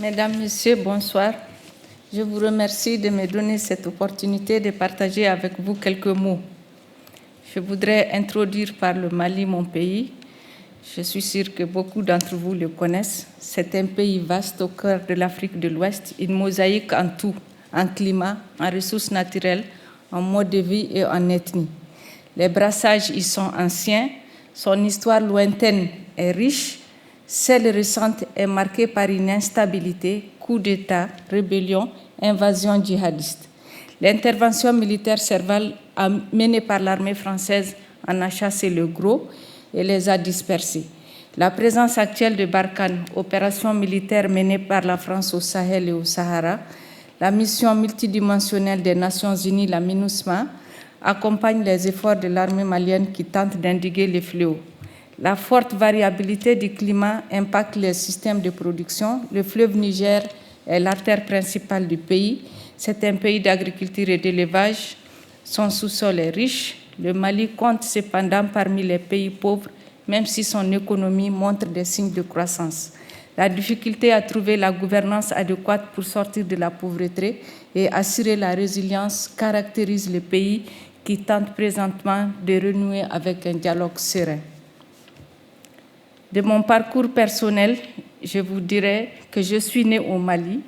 Mesdames, Messieurs, bonsoir. Je vous remercie de me donner cette opportunité de partager avec vous quelques mots. Je voudrais introduire par le Mali, mon pays. Je suis sûre que beaucoup d'entre vous le connaissent. C'est un pays vaste au cœur de l'Afrique de l'Ouest, une mosaïque en tout, en climat, en ressources naturelles, en mode de vie et en ethnie. Les brassages y sont anciens, son histoire lointaine est riche, celle récente est marquée par une instabilité, coups d'État, rébellion, invasion djihadiste. L'intervention militaire servale menée par l'armée française en a chassé le gros et les a dispersés. La présence actuelle de Barkhane, opération militaire menée par la France au Sahel et au Sahara, la mission multidimensionnelle des Nations Unies, la MINUSMA, accompagne les efforts de l'armée malienne qui tente d'endiguer les fléaux. La forte variabilité du climat impacte les systèmes de production. Le fleuve Niger est l'artère principale du pays. C'est un pays d'agriculture et d'élevage. Son sous-sol est riche. Le Mali compte cependant parmi les pays pauvres, même si son économie montre des signes de croissance. La difficulté à trouver la gouvernance adéquate pour sortir de la pauvreté et assurer la résilience caractérise le pays qui tente présentement de renouer avec un dialogue serein. De mon parcours personnel, je vous dirais que je suis née au Mali.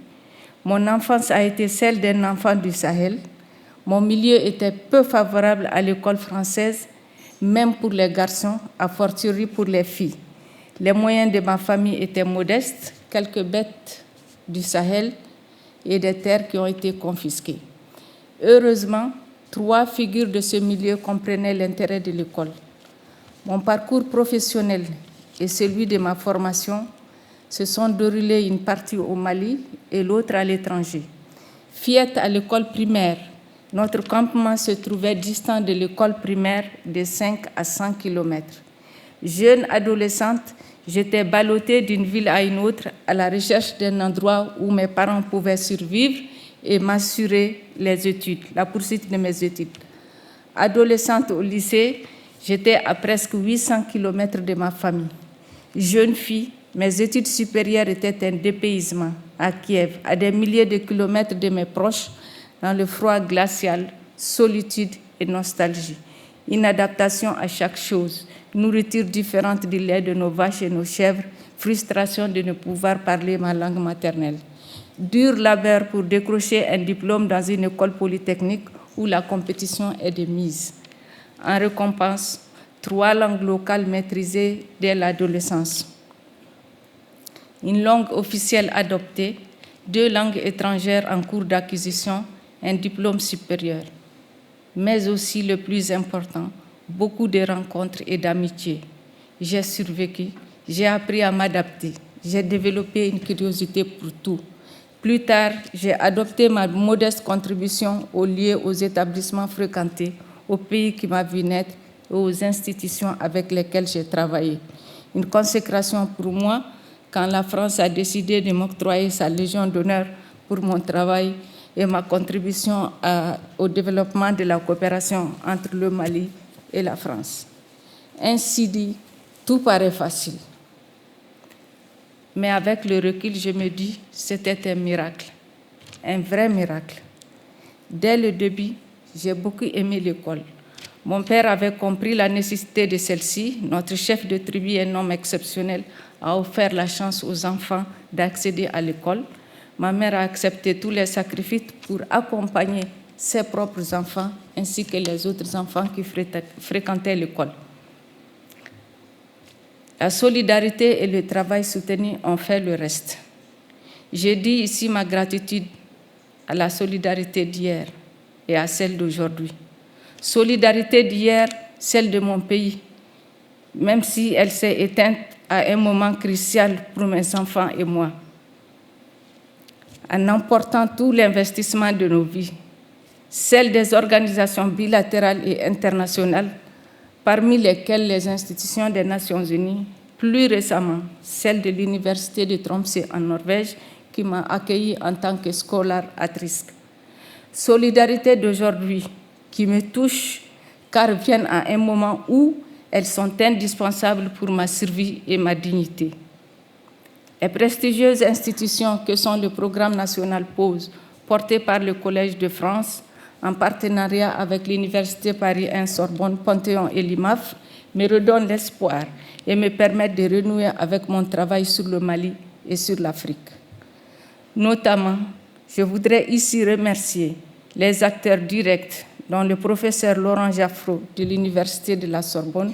Mon enfance a été celle d'un enfant du Sahel. Mon milieu était peu favorable à l'école française, même pour les garçons, a fortiori pour les filles. Les moyens de ma famille étaient modestes, quelques bêtes du Sahel et des terres qui ont été confisquées. Heureusement, 3 figures de ce milieu comprenaient l'intérêt de l'école. Mon parcours professionnel et celui de ma formation se sont déroulés une partie au Mali et l'autre à l'étranger. Fiette à l'école primaire, notre campement se trouvait distant de l'école primaire de 5 à 100 km. Jeune adolescente, j'étais ballottée d'une ville à une autre à la recherche d'un endroit où mes parents pouvaient survivre et m'assurer les études, la poursuite de mes études. Adolescente au lycée, j'étais à presque 800 km de ma famille. Jeune fille, mes études supérieures étaient un dépaysement à Kiev, à des milliers de kilomètres de mes proches, dans le froid glacial, solitude et nostalgie. Inadaptation à chaque chose, nourriture différente du lait de nos vaches et nos chèvres, frustration de ne pouvoir parler ma langue maternelle. Dur labeur pour décrocher un diplôme dans une école polytechnique où la compétition est de mise. En récompense, 3 langues locales maîtrisées dès l'adolescence. Une langue officielle adoptée, 2 langues étrangères en cours d'acquisition, un diplôme supérieur. Mais aussi, le plus important, beaucoup de rencontres et d'amitiés. J'ai survécu, j'ai appris à m'adapter, j'ai développé une curiosité pour tout. Plus tard, j'ai adopté ma modeste contribution aux lieux, aux établissements fréquentés, au pays qui m'a vu naître et aux institutions avec lesquelles j'ai travaillé. Une consécration pour moi quand la France a décidé de m'octroyer sa Légion d'honneur pour mon travail et ma contribution au développement de la coopération entre le Mali et la France. Ainsi dit, tout paraît facile. Mais avec le recul, je me dis, c'était un miracle, un vrai miracle. Dès le début, j'ai beaucoup aimé l'école. Mon père avait compris la nécessité de celle-ci. Notre chef de tribu, un homme exceptionnel, a offert la chance aux enfants d'accéder à l'école. Ma mère a accepté tous les sacrifices pour accompagner ses propres enfants ainsi que les autres enfants qui fréquentaient l'école. La solidarité et le travail soutenu ont fait le reste. Je dis ici ma gratitude à la solidarité d'hier et à celle d'aujourd'hui. Solidarité d'hier, celle de mon pays, même si elle s'est éteinte à un moment crucial pour mes enfants et moi. En emportant tout l'investissement de nos vies, celle des organisations bilatérales et internationales, parmi lesquelles les institutions des Nations Unies, plus récemment celle de l'Université de Tromsø en Norvège, qui m'a accueillie en tant que scolaire à risque. Solidarité d'aujourd'hui, qui me touche car viennent à un moment où elles sont indispensables pour ma survie et ma dignité. Les prestigieuses institutions que sont le Programme national PAUSE, porté par le Collège de France, en partenariat avec l'Université Paris 1 Sorbonne, Panthéon et l'IMAF, me redonnent l'espoir et me permettent de renouer avec mon travail sur le Mali et sur l'Afrique. Notamment, je voudrais ici remercier les acteurs directs, dont le professeur Laurent Jaffreau de l'Université de la Sorbonne,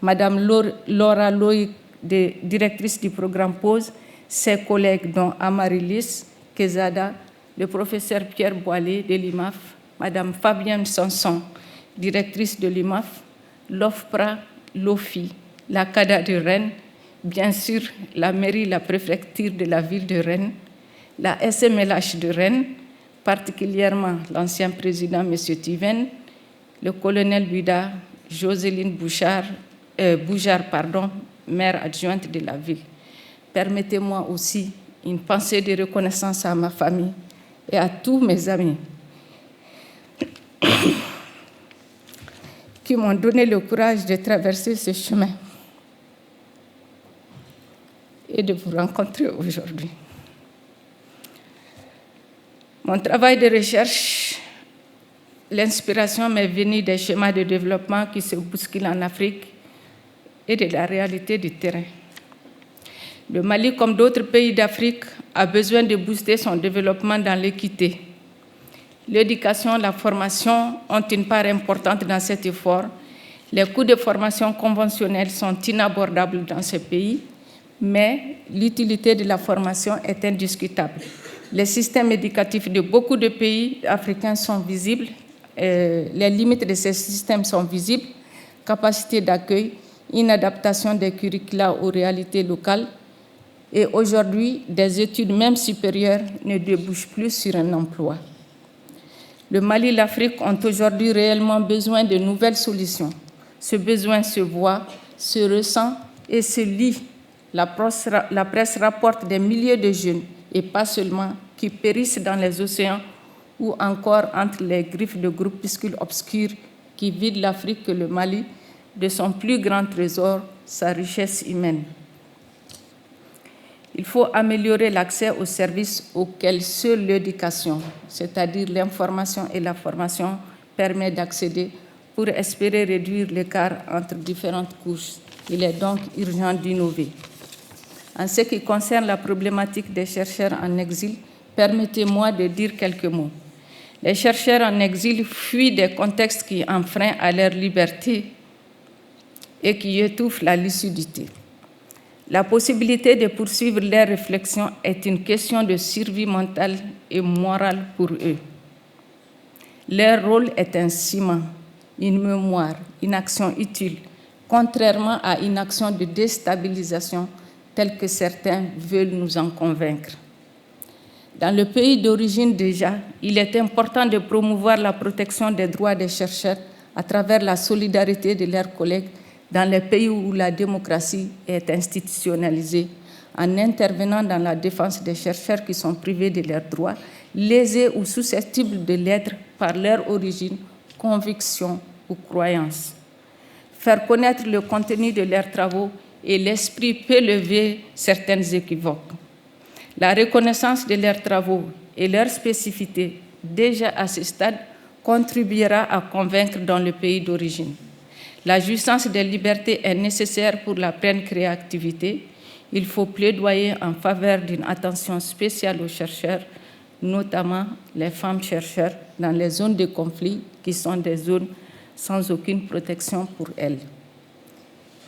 Madame Laura Loïc, directrice du programme PAUSE, ses collègues dont Amarilis Kezada, le professeur Pierre Boillet de l'IMAF, Madame Fabienne Sanson, directrice de l'IMAF, l'OFPRA, l'OFI, la CADA de Rennes, bien sûr la mairie, la préfecture de la ville de Rennes, la SMLH de Rennes, particulièrement l'ancien président M. Tiven, le colonel Buda, Jocelyne Boujard, maire adjointe de la ville. Permettez-moi aussi une pensée de reconnaissance à ma famille et à tous mes amis qui m'ont donné le courage de traverser ce chemin et de vous rencontrer aujourd'hui. Mon travail de recherche, l'inspiration m'est venue des schémas de développement qui se bousculent en Afrique et de la réalité du terrain. Le Mali, comme d'autres pays d'Afrique, a besoin de booster son développement dans l'équité. L'éducation, la formation ont une part importante dans cet effort. Les coûts de formation conventionnels sont inabordables dans ce pays, mais l'utilité de la formation est indiscutable. Les systèmes éducatifs de beaucoup de pays africains sont visibles, les limites de ces systèmes sont visibles, capacité d'accueil, inadaptation des curricula aux réalités locales, et aujourd'hui, des études même supérieures ne débouchent plus sur un emploi. Le Mali et l'Afrique ont aujourd'hui réellement besoin de nouvelles solutions. Ce besoin se voit, se ressent et se lit. La presse rapporte des milliers de jeunes, et pas seulement, qui périssent dans les océans ou encore entre les griffes de groupuscules obscurs qui vident l'Afrique et le Mali de son plus grand trésor, sa richesse humaine. Il faut améliorer l'accès aux services auxquels seule l'éducation, c'est-à-dire l'information et la formation, permet d'accéder pour espérer réduire l'écart entre différentes couches. Il est donc urgent d'innover. En ce qui concerne la problématique des chercheurs en exil, permettez-moi de dire quelques mots. Les chercheurs en exil fuient des contextes qui enfreignent à leur liberté et qui étouffent la lucidité. La possibilité de poursuivre leurs réflexions est une question de survie mentale et morale pour eux. Leur rôle est un ciment, une mémoire, une action utile, contrairement à une action de déstabilisation telle que certains veulent nous en convaincre. Dans le pays d'origine déjà, il est important de promouvoir la protection des droits des chercheurs à travers la solidarité de leurs collègues dans les pays où la démocratie est institutionnalisée, en intervenant dans la défense des chercheurs qui sont privés de leurs droits, lésés ou susceptibles de l'être par leur origine, conviction ou croyance. Faire connaître le contenu de leurs travaux et l'esprit peut lever certaines équivoques. La reconnaissance de leurs travaux et leur spécificité, déjà à ce stade, contribuera à convaincre dans le pays d'origine. La jouissance des libertés est nécessaire pour la pleine créativité. Il faut plaidoyer en faveur d'une attention spéciale aux chercheurs, notamment les femmes chercheurs dans les zones de conflit qui sont des zones sans aucune protection pour elles.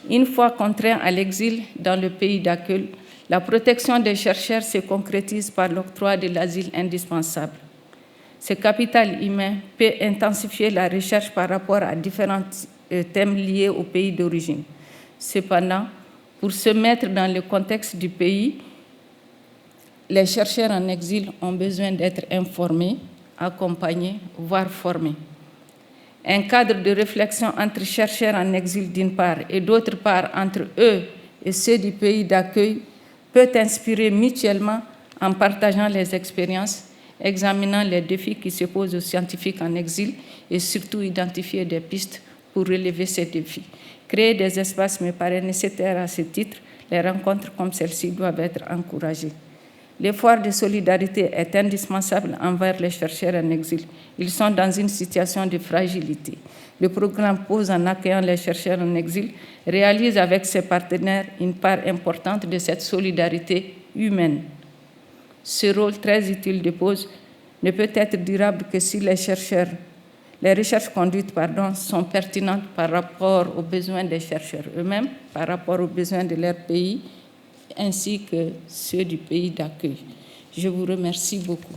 Une fois contraints à l'exil dans le pays d'accueil, la protection des chercheurs se concrétise par l'octroi de l'asile indispensable. Ce capital humain peut intensifier la recherche par rapport à différents thèmes liés au pays d'origine. Cependant, pour se mettre dans le contexte du pays, les chercheurs en exil ont besoin d'être informés, accompagnés, voire formés. Un cadre de réflexion entre chercheurs en exil d'une part et d'autre part entre eux et ceux du pays d'accueil peut inspirer mutuellement en partageant les expériences, examinant les défis qui se posent aux scientifiques en exil et surtout identifier des pistes pour relever ces défis. Créer des espaces me paraît nécessaire à ce titre. Les rencontres comme celle-ci doivent être encouragées. L'effort de solidarité est indispensable envers les chercheurs en exil. Ils sont dans une situation de fragilité. Le programme PAUSE, en accueillant les chercheurs en exil, réalise avec ses partenaires une part importante de cette solidarité humaine. Ce rôle très utile de PAUSE ne peut être durable que si les recherches conduites sont pertinentes par rapport aux besoins des chercheurs eux-mêmes, par rapport aux besoins de leur pays, ainsi que ceux du pays d'accueil. Je vous remercie beaucoup.